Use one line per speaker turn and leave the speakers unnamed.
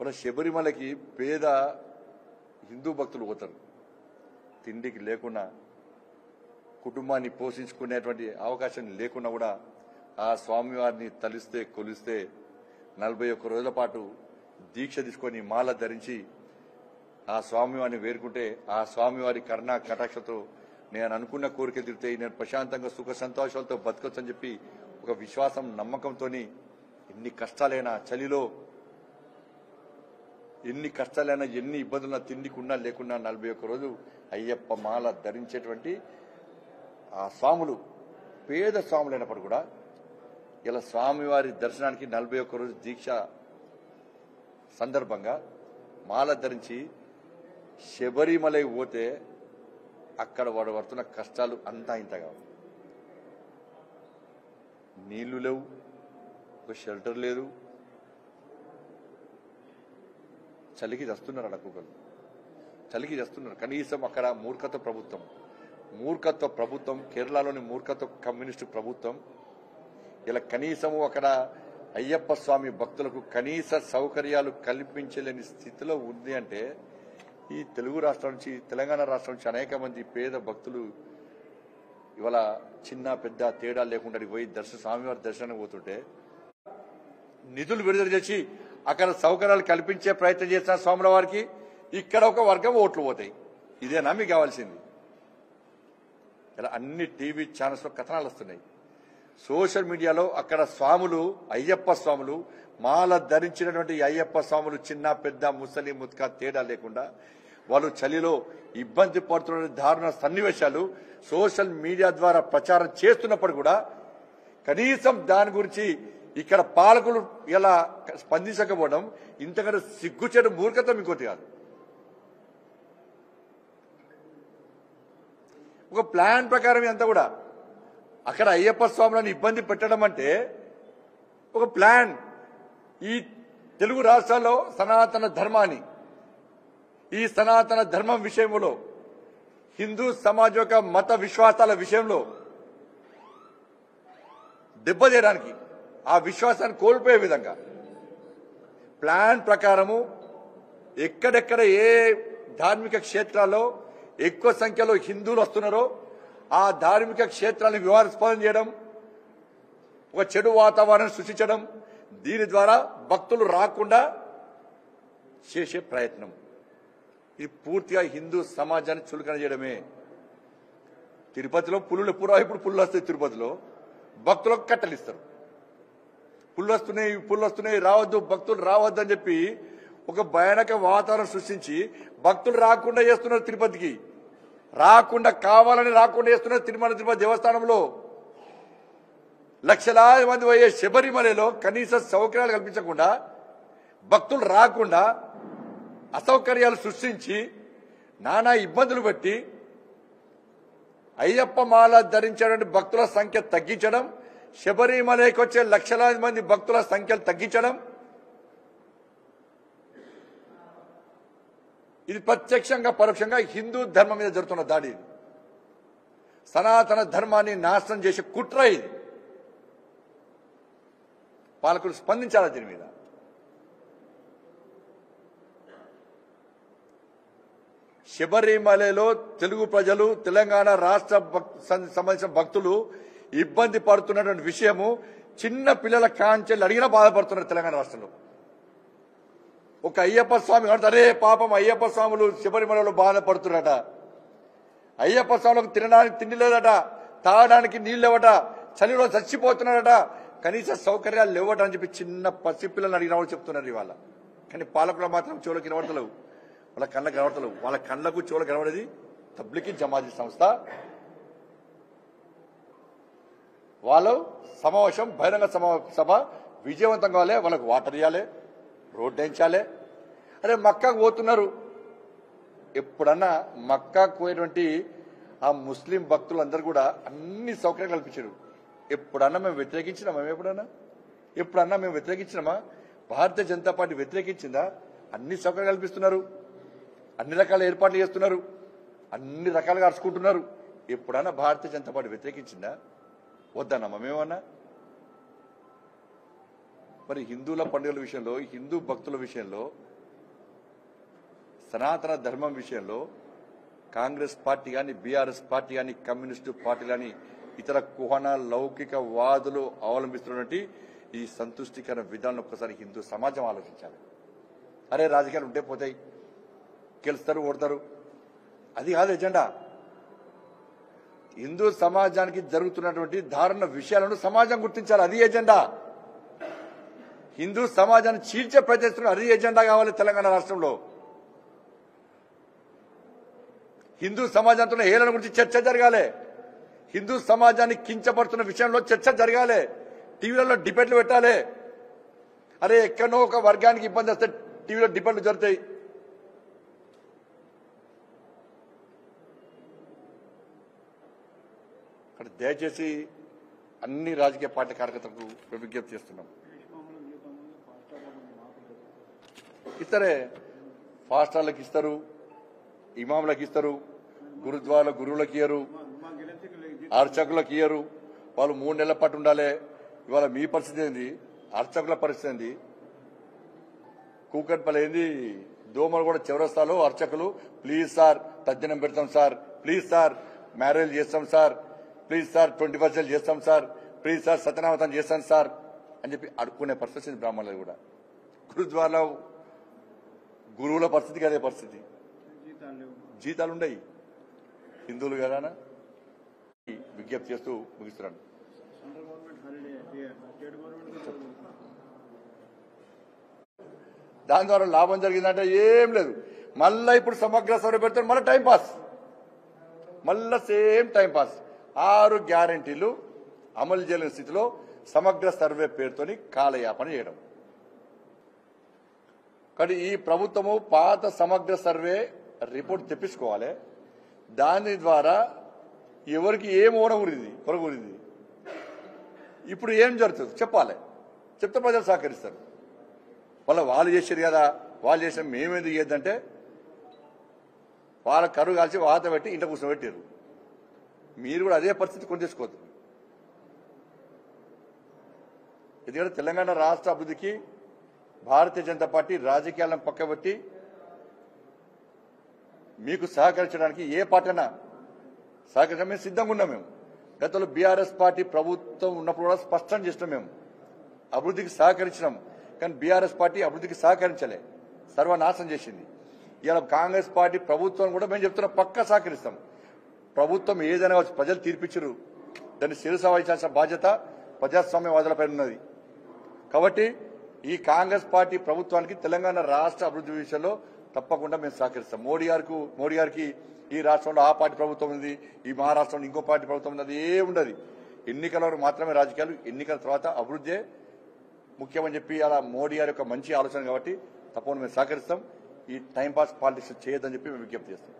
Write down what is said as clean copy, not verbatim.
మన శబరిమలకి పేద హిందూ భక్తులు పోతారు. తిండికి లేకున్నా, కుటుంబాన్ని పోషించుకునేటువంటి అవకాశం లేకున్నా కూడా ఆ స్వామివారిని తలిస్తే కొలిస్తే 41 రోజుల పాటు దీక్ష తీసుకొని మాల ధరించి ఆ స్వామివారిని వేరుకుంటే ఆ స్వామివారి కరుణా కటాక్షతో నేను అనుకున్న కోరిక తీరుతాయి, నేను ప్రశాంతంగా సుఖ సంతోషాలతో బతకొచ్చని చెప్పి ఒక విశ్వాసం నమ్మకంతో ఎన్ని కష్టాలైనా చలిలో ఎన్ని కష్టాలైనా ఎన్ని ఇబ్బందులున్నా తిండికున్నా లేకున్నా 41 రోజు అయ్యప్ప మాల ధరించేటువంటి ఆ స్వాములు పేద స్వాములైనప్పుడు కూడా ఇలా స్వామివారి దర్శనానికి 41 రోజు దీక్ష సందర్భంగా మాల ధరించి శబరిమలై పోతే అక్కడ వాడు పడుతున్న కష్టాలు అంతా ఇంతగా. నీళ్లు లేవు, ఒక షెల్టర్ లేదు, చలికి చస్తున్నారు అడకుగలు, చలికి చస్తున్నారు. కనీసం అక్కడ మూర్ఖత్వ ప్రభుత్వం కేరళలోని మూర్ఖత్వ కమ్యూనిస్టు ప్రభుత్వం ఇలా కనీసము అక్కడ అయ్యప్ప స్వామి భక్తులకు కనీస సౌకర్యాలు కల్పించలేని స్థితిలో ఉంది అంటే ఈ తెలుగు రాష్ట్రం నుంచి తెలంగాణ రాష్ట్రం నుంచి అనేక మంది పేద భక్తులు ఇవాళ చిన్న పెద్ద తేడా లేకుండా పోయి స్వామివారి దర్శనానికి పోతుంటే నిధులు విడుదల చేసి అక్కడ సౌకర్యాలు కల్పించే ప్రయత్నం చేసిన స్వాముల వారికి ఇక్కడ ఒక వర్గం ఓట్లు పోతాయి. ఇదేనా మీకు కావాల్సింది? ఇలా అన్ని టీవీ ఛానల్స్ లో కథనాలు వస్తున్నాయి. సోషల్ మీడియాలో అక్కడ స్వాములు అయ్యప్ప స్వాములు మాల ధరించినటువంటి అయ్యప్ప స్వాములు చిన్న పెద్ద ముసలి ముత్క తేడా లేకుండా వాళ్ళు చలిలో ఇబ్బంది పడుతున్న దారుణ సన్నివేశాలు సోషల్ మీడియా ద్వారా ప్రచారం చేస్తున్నప్పుడు కూడా కనీసం దాని గురించి ఇక్కడ పాలకులు ఇలా స్పందించకపోవడం ఇంతకంటే సిగ్గుచేటు మూర్ఖత ఇంకోటి కాదు. ఒక ప్లాన్ ప్రకారం అంతా కూడా అక్కడ అయ్యప్ప స్వాములను ఇబ్బంది పెట్టడం అంటే ఒక ప్లాన్. ఈ తెలుగు రాష్ట్రాల్లో సనాతన ధర్మాన్ని ఈ సనాతన ధర్మం విషయంలో హిందూ సమాజం యొక్క మత విశ్వాసాల విషయంలో దెబ్బతీయడానికి ఆ విశ్వాసాన్ని కోల్పోయే విధంగా ప్లాన్ ప్రకారము ఎక్కడెక్కడ ఏ ధార్మిక క్షేత్రాల్లో ఎక్కువ సంఖ్యలో హిందువులు వస్తున్నారో ఆ ధార్మిక క్షేత్రాలను వివాదాస్పదం చేయడం, ఒక చెడు వాతావరణం సృష్టించడం, దీని ద్వారా భక్తులు రాకుండా చేసే ప్రయత్నం. ఇది పూర్తిగా హిందూ సమాజాన్ని చులకన చేయడమే. తిరుపతిలో ఇప్పుడు పుల్లు వస్తాయి, తిరుపతిలో భక్తులకు కట్టలిస్తారు. పుల్లు వస్తున్నాయి రావద్దు, భక్తులు రావద్దు అని చెప్పి ఒక భయానక వాతావరణం సృష్టించి భక్తులు రాకుండా చేస్తున్నారు. తిరుపతికి కావాలని రాకుండా చేస్తున్నారు. తిరుపతి దేవస్థానంలో లక్షలాది మంది పోయే శబరిమలలో కనీస సౌకర్యాలు కల్పించకుండా భక్తులు రాకుండా అసౌకర్యాలు సృష్టించి నానా ఇబ్బందులు పెట్టి అయ్యప్ప మాల ధరించేటువంటి భక్తుల సంఖ్య తగ్గించడం, శబరిమలకి వచ్చే లక్షలాది మంది భక్తుల సంఖ్యలు తగ్గించడం, ఇది ప్రత్యక్షంగా పరోక్షంగా హిందూ ధర్మం మీద జరుగుతున్న దాడి. సనాతన ధర్మాన్ని నాశనం చేసే కుట్ర ఇది. పాలకులు స్పందించాలా దీని మీద? శబరిమలలో తెలుగు ప్రజలు తెలంగాణ రాష్ట్ర సంబంధించిన భక్తులు ఇబ్బంది పడుతున్నటువంటి విషయము చిన్న పిల్లల కాంచెలు అడిగినా బాధపడుతున్నారు తెలంగాణ రాష్ట్రంలో. ఒక అయ్యప్ప స్వామి అరే పాపం అయ్యప్ప స్వాములు శబరిమలలో బాధపడుతున్నారట, అయ్యప్ప స్వాములకు తినడానికి తిండి లేదట, తాగడానికి నీళ్ళు లేవట, చలిలో చచ్చిపోతున్నారట, కనీస సౌకర్యాలు లేవట అని చెప్పి చిన్న పసిపిల్లలు అడిగిన వాళ్ళు చెప్తున్నారు ఇవాళ. కానీ పాలకులు మాత్రం చెవులకు కనబడతలేవు, వాళ్ళ కళ్ళకు కనబడతలేవు. వాళ్ళ కళ్ళకు చెవులకు కనబడేది తబ్లిగీ జమాతీ సంస్థ. వాళ్ళు సమావేశం బహిరంగ సభ విజయవంతం కావాలి, వాళ్ళకు వాటర్ ఇవ్వాలి, రోడ్డు వేయించాలి. అరే మక్కాకు పోతున్నారు, ఎప్పుడన్నా మక్కాకు పోయేటువంటి ఆ ముస్లిం భక్తులందరూ కూడా అన్ని సౌకర్యాలు కల్పించారు. ఎప్పుడన్నా మేము వ్యతిరేకించినామా? ఎప్పుడన్నా మేము వ్యతిరేకించినామా? భారతీయ జనతా పార్టీ వ్యతిరేకించిందా? అన్ని సౌకర్యాలు కల్పిస్తున్నారు, అన్ని రకాల ఏర్పాట్లు చేస్తున్నారు, అన్ని రకాలుగా అరుచుకుంటున్నారు. ఎప్పుడన్నా భారతీయ జనతా పార్టీ వ్యతిరేకించిందా? వద్దన్నామా మేమన్నా? మరి హిందువుల పండుగల విషయంలో, హిందూ భక్తుల విషయంలో సనాతన ధర్మం విషయంలో కాంగ్రెస్ పార్టీ కానీ బీఆర్ఎస్ పార్టీ కానీ కమ్యూనిస్టు పార్టీ కానీ ఇతర కుహన లౌకిక వాదులు అవలంబిస్తున్నటువంటి ఈ సంతుష్టికర విధానం ఒక్కసారి హిందూ సమాజం ఆలోచించాలి. అరే రాజకీయాలు ఉంటే పోతాయి, గెలుస్తారు ఓడతారు, అది కాదు ఎజెండా. హిందూ సమాజానికి జరుగుతున్నటువంటి దారుణ విషయాలను సమాజం గుర్తించాలి, అది ఎజెండా. హిందూ సమాజాన్ని చీల్చే ప్రయత్నిస్తున్న అది ఎజెండా కావాలి తెలంగాణ రాష్ట్రంలో. హిందూ సమాజంతో హేళన గురించి చర్చ జరగాలి, హిందూ సమాజాన్ని కించపడుతున్న విషయంలో చర్చ జరగాలి, టీవీలలో డిబేట్లు పెట్టాలి. అరే ఎక్కడో ఒక వర్గానికి ఇబ్బంది వస్తే టీవీలో డిబేట్లు జరుగుతాయి. అక్కడ దయచేసి అన్ని రాజకీయ పార్టీ కార్యకర్తలకు విజ్ఞప్తి చేస్తున్నాం. ఇస్తారే, ఫాస్టర్లకు ఇస్తారు, ఇమాములకు ఇస్తారు, గురుద్వారాల గురువులకు ఇయ్యరు, అర్చకులకు ఇయ్యరు. వాళ్ళు 3 నెలల పాటు ఉండాలి. ఇవాళ మీ పరిస్థితి ఏంది, అర్చకుల పరిస్థితి ఏంది? కూకట్పల్లి ఏంది, దోమలు కూడా చివరస్తాలో అర్చకులు ప్లీజ్ సార్ తద్దినం పెడతాం సార్, ప్లీజ్ సార్ మ్యారేజ్ చేస్తాం సార్, ప్లీజ్ సార్ 20% చేస్తాం సార్, ప్లీజ్ సార్ సత్యనామతం చేస్తాం సార్ అని చెప్పి అడుక్కునే పరిస్థితి బ్రాహ్మణులు కూడా. గురుద్వారాలో గురువుల పరిస్థితికి అదే పరిస్థితి, జీతాలు ఉండయి. హిందువులు కదా విజ్ఞప్తి చేస్తూ ముగిస్తున్నాను. దాని ద్వారా లాభం జరిగిందంటే ఏం లేదు. మళ్ళా ఇప్పుడు సమగ్ర సర్వే పెడతారు, మళ్ళీ టైంపాస్, మళ్ళా సేమ్ టైంపాస్. 6 గ్యారంటీలు అమలు చేయలేని స్థితిలో సమగ్ర సర్వే పేరుతోని కాలయాపన చేయడం. కానీ ఈ ప్రభుత్వము పాత సమగ్ర సర్వే రిపోర్ట్ తెప్పించుకోవాలి. దాని ద్వారా ఎవరికి ఏం కొరగూరింది, ఇప్పుడు ఏం జరుగుతుంది చెప్పాలి. చెప్తే ప్రజలు సహకరిస్తారు. వాళ్ళు చేశారు కదా, వాళ్ళు చేసిన మేమేందుకు చేద్దంటే వాళ్ళ కరువు కాల్చి వాత పెట్టి ఇంట కూర్చోబెట్టారు. మీరు కూడా అదే పరిస్థితి కొని తెచ్చుకోవద్దు. ఎందుకంటే తెలంగాణ రాష్ట్ర అభివృద్ధికి భారతీయ జనతా పార్టీ రాజకీయాలను పక్కబెట్టి మీకు సహకరించడానికి ఏ పార్టీ అయినా సహకరించడం మేము సిద్ధంగా ఉన్నాం. మేము గతంలో బీఆర్ఎస్ పార్టీ ప్రభుత్వం ఉన్నప్పుడు కూడా స్పష్టం చేసినాం, మేము అభివృద్ధికి సహకరించినాం. కానీ బీఆర్ఎస్ పార్టీ అభివృద్ధికి సహకరించలే, సర్వనాశనం చేసింది. ఇలా కాంగ్రెస్ పార్టీ ప్రభుత్వం కూడా మేము చెప్తున్నాం పక్కా సహకరిస్తాం. ప్రభుత్వం ఏదైనా ప్రజలు తీర్పిచ్చారు, దాన్ని శిరస వహించాల్సిన బాధ్యత ప్రజాస్వామ్యవాదులపై ఉన్నది. కాబట్టి ఈ కాంగ్రెస్ పార్టీ ప్రభుత్వానికి తెలంగాణ రాష్ట్ర అభివృద్ధి విషయంలో తప్పకుండా మేము సహకరిస్తాం. మోడీ గారికి ఈ రాష్ట్రంలో ఆ పార్టీ ప్రభుత్వం ఉంది, ఈ మహారాష్ట్రంలో ఇంకో పార్టీ ప్రభుత్వం ఉంది, అది ఏముండదు. ఎన్నికల వరకు మాత్రమే రాజకీయాలు, ఎన్నికల తర్వాత అభివృద్ధి ముఖ్యమని చెప్పి అలా మోడీ గారి యొక్క మంచి ఆలోచన కాబట్టి తప్పకుండా మేము సహకరిస్తాం. ఈ టైంపాస్ పాలిటిక్స్ చేయొద్దని చెప్పి మేము విజ్ఞప్తి చేస్తాం.